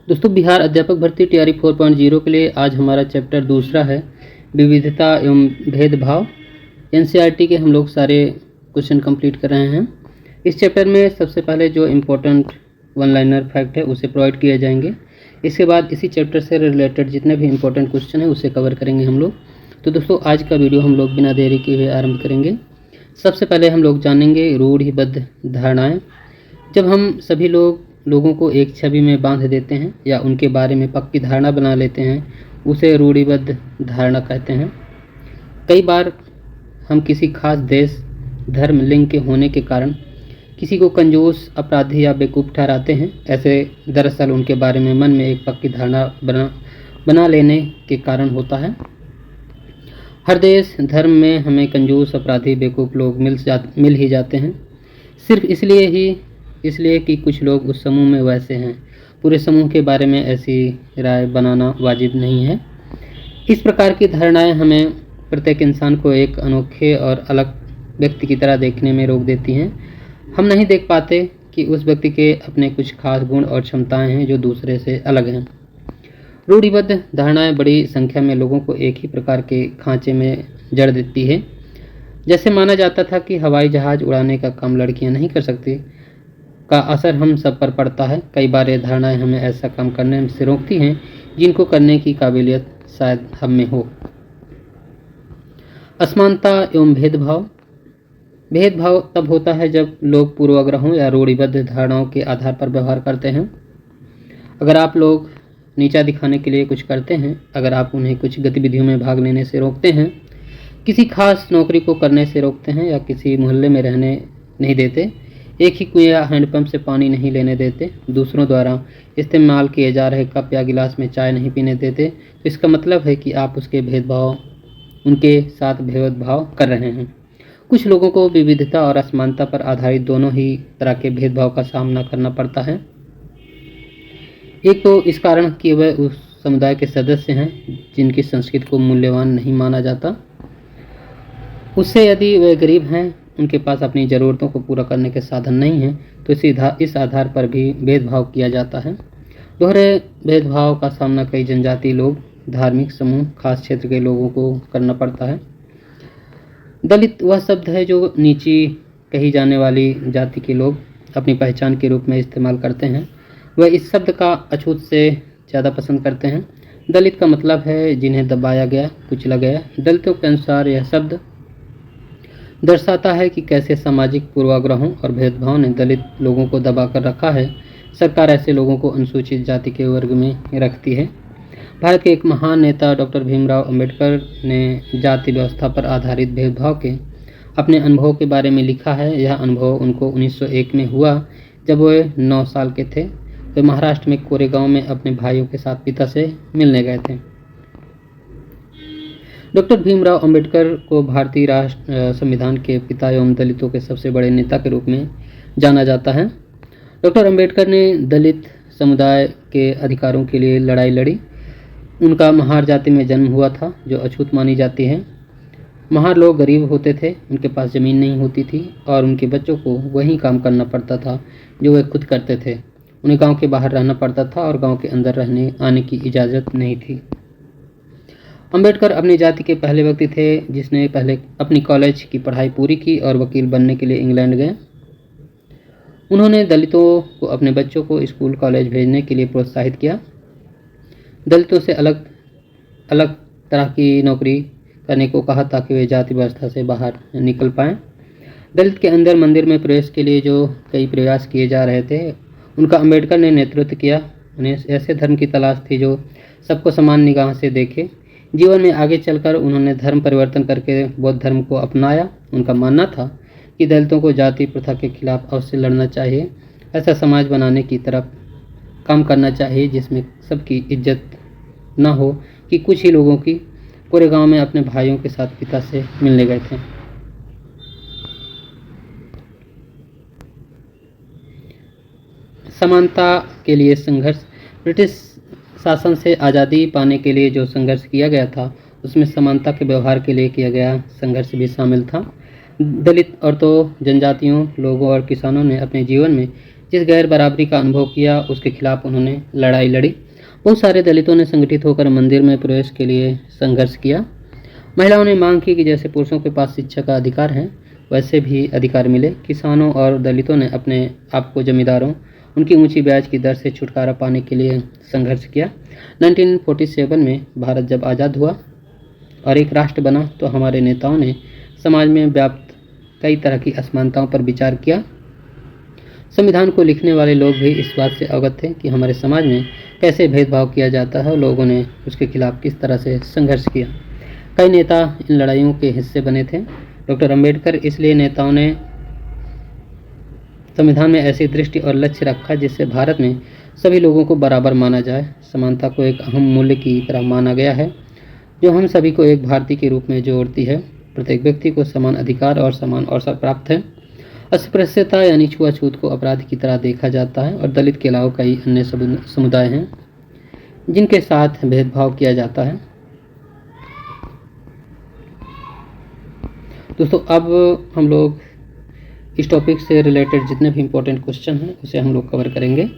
दोस्तों, बिहार अध्यापक भर्ती तैयारी 4.0 के लिए आज हमारा चैप्टर दूसरा है विविधता एवं भेदभाव। एनसीईआरटी के हम लोग सारे क्वेश्चन कंप्लीट कर रहे हैं। इस चैप्टर में सबसे पहले जो इम्पोर्टेंट वन लाइनर फैक्ट है उसे प्रोवाइड किए जाएंगे। इसके बाद इसी चैप्टर से रिलेटेड जितने भी इम्पोर्टेंट क्वेश्चन है उसे कवर करेंगे हम लोग। तो दोस्तों, आज का वीडियो हम लोग बिना देरी किए हुए आरंभ करेंगे। सबसे पहले हम लोग जानेंगे रूढ़िबद्ध धारणाएं। जब हम सभी लोगों को एक छवि में बांध देते हैं या उनके बारे में पक्की धारणा बना लेते हैं, उसे रूढ़िबद्ध धारणा कहते हैं। कई बार हम किसी खास देश, धर्म, लिंग के होने के कारण किसी को कंजूस, अपराधी या बेवकूफ़ ठहराते हैं। ऐसे दरअसल उनके बारे में मन में एक पक्की धारणा बना लेने के कारण होता है। हर देश, धर्म में हमें कंजूस, अपराधी, बेवकूफ़ लोग मिल ही जाते हैं, सिर्फ इसलिए कि कुछ लोग उस समूह में वैसे हैं। पूरे समूह के बारे में ऐसी राय बनाना वाजिब नहीं है। इस प्रकार की धारणाएं हमें प्रत्येक इंसान को एक अनोखे और अलग व्यक्ति की तरह देखने में रोक देती हैं। हम नहीं देख पाते कि उस व्यक्ति के अपने कुछ खास गुण और क्षमताएं हैं जो दूसरे से अलग हैं। रूढ़िबद्ध धारणाएं बड़ी संख्या में लोगों को एक ही प्रकार के खांचे में जड़ देती है। जैसे माना जाता था कि हवाई जहाज़ उड़ाने का काम लड़कियां नहीं कर सकती, का असर हम सब पर पड़ता है। कई बार ये धारणाएं हमें ऐसा काम करने से रोकती हैं जिनको करने की काबिलियत शायद हम में हो। असमानता एवं भेदभाव। भेदभाव तब होता है जब लोग पूर्वाग्रहों या रूढ़िबद्ध धारणाओं के आधार पर व्यवहार करते हैं। अगर आप लोग नीचा दिखाने के लिए कुछ करते हैं, अगर आप उन्हें कुछ गतिविधियों में भाग लेने से रोकते हैं, किसी खास नौकरी को करने से रोकते हैं या किसी मोहल्ले में रहने नहीं देते, एक ही कुएं या हैंडपंप से पानी नहीं लेने देते, दूसरों द्वारा इस्तेमाल किए जा रहे कप या गिलास में चाय नहीं पीने देते, तो इसका मतलब है कि आप उनके साथ भेदभाव कर रहे हैं। कुछ लोगों को विविधता और असमानता पर आधारित दोनों ही तरह के भेदभाव का सामना करना पड़ता है। एक तो इस कारण कि वह उस समुदाय के सदस्य हैं जिनकी संस्कृति को मूल्यवान नहीं माना जाता। उससे यदि वे गरीब हैं, उनके पास अपनी ज़रूरतों को पूरा करने के साधन नहीं हैं, तो इस आधार पर भी भेदभाव किया जाता है। दोहरे भेदभाव का सामना कई जनजातीय लोग, धार्मिक समूह, खास क्षेत्र के लोगों को करना पड़ता है। दलित वह शब्द है जो नीची कही जाने वाली जाति के लोग अपनी पहचान के रूप में इस्तेमाल करते हैं। वह इस शब्द का अछूत से ज़्यादा पसंद करते हैं। दलित का मतलब है जिन्हें दबाया गया, कुचला गया। दलितों के अनुसार यह शब्द दर्शाता है कि कैसे सामाजिक पूर्वाग्रहों और भेदभाव ने दलित लोगों को दबा कर रखा है। सरकार ऐसे लोगों को अनुसूचित जाति के वर्ग में रखती है। भारत के एक महान नेता डॉक्टर भीमराव अंबेडकर ने जाति व्यवस्था पर आधारित भेदभाव के अपने अनुभव के बारे में लिखा है। यह अनुभव उनको 1901 में हुआ जब वे 9 साल के थे। वे महाराष्ट्र में कोरेगांव में अपने भाइयों के साथ पिता से मिलने गए थे। डॉक्टर भीमराव अंबेडकर को भारतीय राष्ट्र संविधान के पिता एवं दलितों के सबसे बड़े नेता के रूप में जाना जाता है। डॉक्टर अंबेडकर ने दलित समुदाय के अधिकारों के लिए लड़ाई लड़ी। उनका महार जाति में जन्म हुआ था जो अछूत मानी जाती है। महार लोग गरीब होते थे, उनके पास ज़मीन नहीं होती थी और उनके बच्चों को वही काम करना पड़ता था जो वे खुद करते थे। उन्हें गाँव के बाहर रहना पड़ता था और गाँव के अंदर रहने आने की इजाज़त नहीं थी। अंबेडकर अपनी जाति के पहले व्यक्ति थे जिसने पहले अपनी कॉलेज की पढ़ाई पूरी की और वकील बनने के लिए इंग्लैंड गए। उन्होंने दलितों को अपने बच्चों को स्कूल, कॉलेज भेजने के लिए प्रोत्साहित किया। दलितों से अलग तरह की नौकरी करने को कहा ताकि वे जाति व्यवस्था से बाहर निकल पाएँ। दलित के अंदर मंदिर में प्रवेश के लिए जो कई प्रयास किए जा रहे थे, उनका अंबेडकर ने नेतृत्व किया। उन्हें ऐसे धर्म की तलाश थी जो सबको समान निगाह से देखे। जीवन में आगे चलकर उन्होंने धर्म परिवर्तन करके बौद्ध धर्म को अपनाया। उनका मानना था कि दलितों को जाति प्रथा के खिलाफ अवश्य लड़ना चाहिए। ऐसा समाज बनाने की तरफ काम करना चाहिए जिसमें सबकी इज्जत न हो कि कुछ ही लोगों की। पूरे गांव में अपने भाइयों के साथ पिता से मिलने गए थे। समानता के लिए संघर्ष। ब्रिटिश शासन से आज़ादी पाने के लिए जो संघर्ष किया गया था उसमें समानता के व्यवहार के लिए किया गया संघर्ष भी शामिल था। दलित, औरतों, जनजातियों, लोगों और किसानों ने अपने जीवन में जिस गैर बराबरी का अनुभव किया उसके खिलाफ उन्होंने लड़ाई लड़ी। बहुत सारे दलितों ने संगठित होकर मंदिर में प्रवेश के लिए संघर्ष किया। महिलाओं ने मांग की कि जैसे पुरुषों के पास शिक्षा का अधिकार है वैसे भी अधिकार मिले। किसानों और दलितों ने अपने आप को जमींदारों, उनकी ऊंची ब्याज की दर से छुटकारा पाने के लिए संघर्ष किया। 1947 में भारत जब आज़ाद हुआ और एक राष्ट्र बना तो हमारे नेताओं ने समाज में व्याप्त कई तरह की असमानताओं पर विचार किया। संविधान को लिखने वाले लोग भी इस बात से अवगत थे कि हमारे समाज में कैसे भेदभाव किया जाता है और लोगों ने उसके खिलाफ किस तरह से संघर्ष किया। कई नेता इन लड़ाइयों के हिस्से बने थे। डॉक्टर अंबेडकर इसलिए नेताओं ने संविधान में ऐसी दृष्टि और लक्ष्य रखा जिससे भारत में सभी लोगों को बराबर माना जाए। समानता को एक अहम मूल्य की तरह माना गया है जो हम सभी को एक भारतीय के रूप में जोड़ती है। प्रत्येक व्यक्ति को समान अधिकार और समान अवसर प्राप्त है। अस्पृश्यता यानी छुआछूत को अपराध की तरह देखा जाता है और दलित के अलावा कई अन्य समुदाय हैं जिनके साथ भेदभाव किया जाता है। दोस्तों, अब हम लोग इस टॉपिक से रिलेटेड जितने भी इम्पोर्टेंट क्वेश्चन हैं उसे हम लोग कवर करेंगे।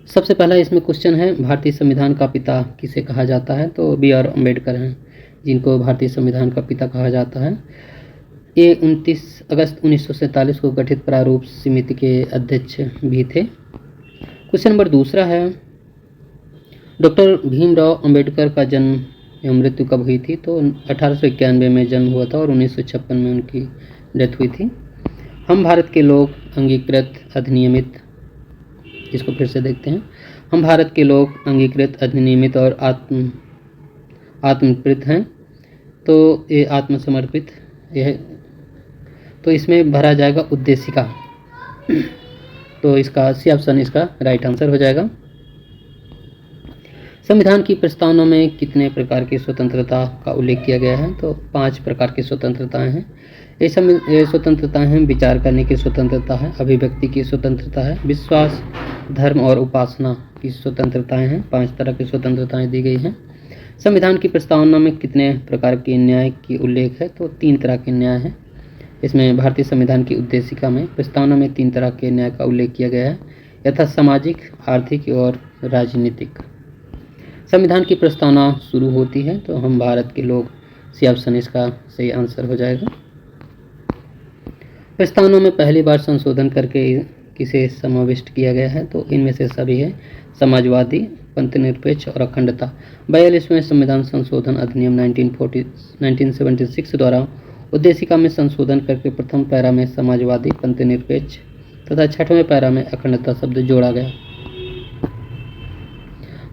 सबसे पहला इसमें क्वेश्चन है, भारतीय संविधान का पिता किसे कहा जाता है? तो B.R. अम्बेडकर हैं जिनको भारतीय संविधान का पिता कहा जाता है। ये 29 अगस्त 1947 को गठित प्रारूप समिति के अध्यक्ष भी थे। क्वेश्चन नंबर दूसरा है, डॉक्टर भीमराव अंबेडकर का जन्म एवं मृत्यु कब हुई थी? तो 1891 में जन्म हुआ था और 1956 में उनकी डेथ हुई थी। हम भारत के लोग अंगीकृत अधिनियमित, इसको फिर से देखते हैं, हम भारत के लोग अंगीकृत अधिनियमित और आत्मकृत हैं। तो ये आत्मसमर्पित, यह तो इसमें भरा जाएगा उद्देशिका। तो इसका सी ऑप्शन इसका राइट आंसर हो जाएगा। संविधान की प्रस्तावना में कितने प्रकार की स्वतंत्रता का उल्लेख किया गया है? तो 5 प्रकार की स्वतंत्रताएं हैं। ये स्वतंत्रताएं हैं, विचार करने की स्वतंत्रता है, अभिव्यक्ति की स्वतंत्रता है, विश्वास, धर्म और उपासना की स्वतंत्रताएं हैं। 5 तरह की स्वतंत्रताएं दी गई हैं। संविधान की प्रस्तावना में कितने प्रकार के न्याय की उल्लेख है? तो 3 तरह के न्याय हैं। इसमें भारतीय संविधान की उद्देशिका में प्रस्तावना में 3 तरह के न्याय का उल्लेख किया गया है, यथा सामाजिक, आर्थिक और राजनीतिक। संविधान की प्रस्तावना शुरू होती है तो हम भारत के लोग, सी ऑप्शन इसका सही आंसर हो जाएगा। प्रस्तावना में पहली बार संशोधन करके किसे समाविष्ट किया गया है? तो इनमें से सभी है, समाजवादी, पंथनिरपेक्ष और अखंडता। 42वें संविधान संशोधन अधिनियम 1976 द्वारा उद्देशिका में संशोधन करके प्रथम पैरा में समाजवादी, पंथनिरपेक्ष तथा 6वें पैरा में अखंडता शब्द जोड़ा गया।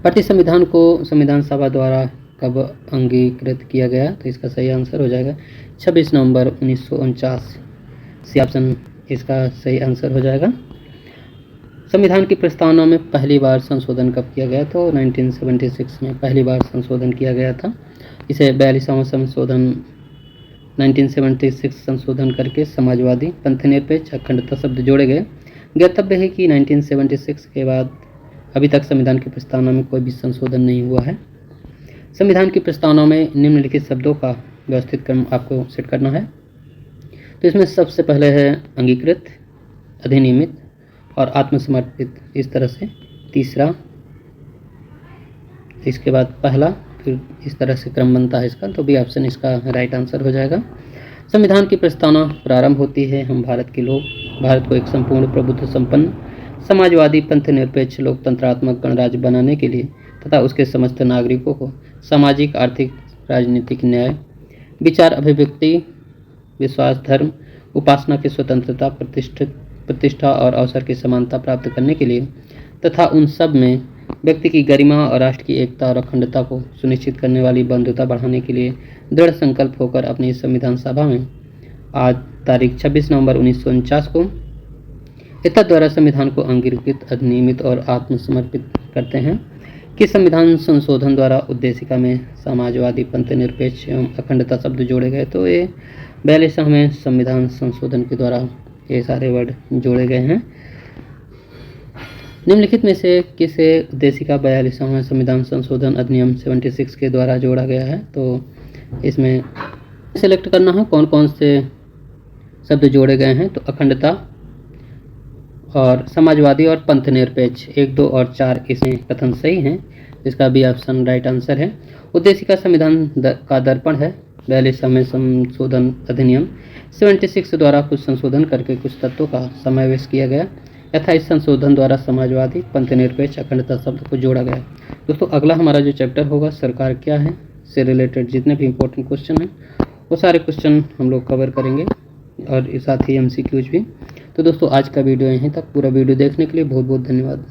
भारतीय संविधान को संविधान सभा द्वारा कब अंगीकृत किया गया? तो इसका सही आंसर हो जाएगा 26 नवंबर 1949। सी ऑप्शन इसका सही आंसर हो जाएगा। संविधान की प्रस्तावना में पहली बार संशोधन कब किया गया? तो 1976 में पहली बार संशोधन किया गया था। इसे 42वां संशोधन 1976 संशोधन करके समाजवादी, पंथनिरपेक्ष, अखंडता शब्द जोड़े गए। ज्ञातव्य है कि 1976 के बाद अभी तक संविधान की प्रस्तावना में कोई भी संशोधन नहीं हुआ है। संविधान की प्रस्तावना में निम्नलिखित शब्दों का व्यवस्थित क्रम आपको सेट करना है। तो इसमें सबसे पहले है अंगीकृत, अधिनियमित और आत्मसमर्पित, इस तरह से। तीसरा, इसके बाद पहला, फिर इस तरह से क्रम बनता है इसका। तो बी ऑप्शन इसका राइट आंसर हो जाएगा। संविधान की प्रस्तावना प्रारंभ होती है, हम भारत के लोग भारत को एक संपूर्ण प्रभुत्व संपन्न समाजवादी, पंथनिरपेक्ष, लोकतंत्रात्मक गणराज्य बनाने के लिए तथा उसके समस्त नागरिकों को सामाजिक, आर्थिक, राजनीतिक न्याय, विचार, अभिव्यक्ति, विश्वास, धर्म, उपासना की स्वतंत्रता, प्रतिष्ठा और अवसर की समानता प्राप्त करने के लिए तथा उन सब में व्यक्ति की गरिमा और राष्ट्र की एकता और अखंडता को सुनिश्चित करने वाली बंधुता बढ़ाने के लिए दृढ़ संकल्प होकर अपनी संविधान सभा में आज तारीख 26 नवंबर 1949 को एतद द्वारा संविधान को अंगीकृत, अधिनियमित और आत्मसमर्पित करते हैं कि संविधान संशोधन द्वारा उद्देशिका में समाजवादी, पंथनिरपेक्ष एवं अखंडता शब्द जोड़े गए। तो ये 42वें संविधान संशोधन के द्वारा ये सारे वर्ड जोड़े गए हैं। निम्नलिखित में से किसे उद्देशिका 42वां संविधान संशोधन अधिनियम 76 के द्वारा जोड़ा गया है? तो इसमें सेलेक्ट करना है कौन कौन से शब्द जोड़े गए हैं। तो अखंडता और समाजवादी और पंथ निरपेक्ष 1, 2 और 4 इसमें कथन सही हैं, इसका भी ऑप्शन राइट आंसर है। उद्देशिका संविधान का दर्पण है। 42 में संशोधन अधिनियम 76 द्वारा कुछ संशोधन करके कुछ तत्वों का समावेश किया गया तथा इस संशोधन द्वारा समाजवादी पंथ निरपेक्ष अखंडता शब्द को जोड़ा गया। दोस्तों अगला हमारा जो चैप्टर होगा सरकार क्या है से रिलेटेड जितने भी इंपॉर्टेंट क्वेश्चन हैं वो सारे क्वेश्चन हम लोग कवर करेंगे और साथ ही MCQs भी। तो दोस्तों आज का वीडियो यहीं तक। पूरा वीडियो देखने के लिए बहुत बहुत धन्यवाद।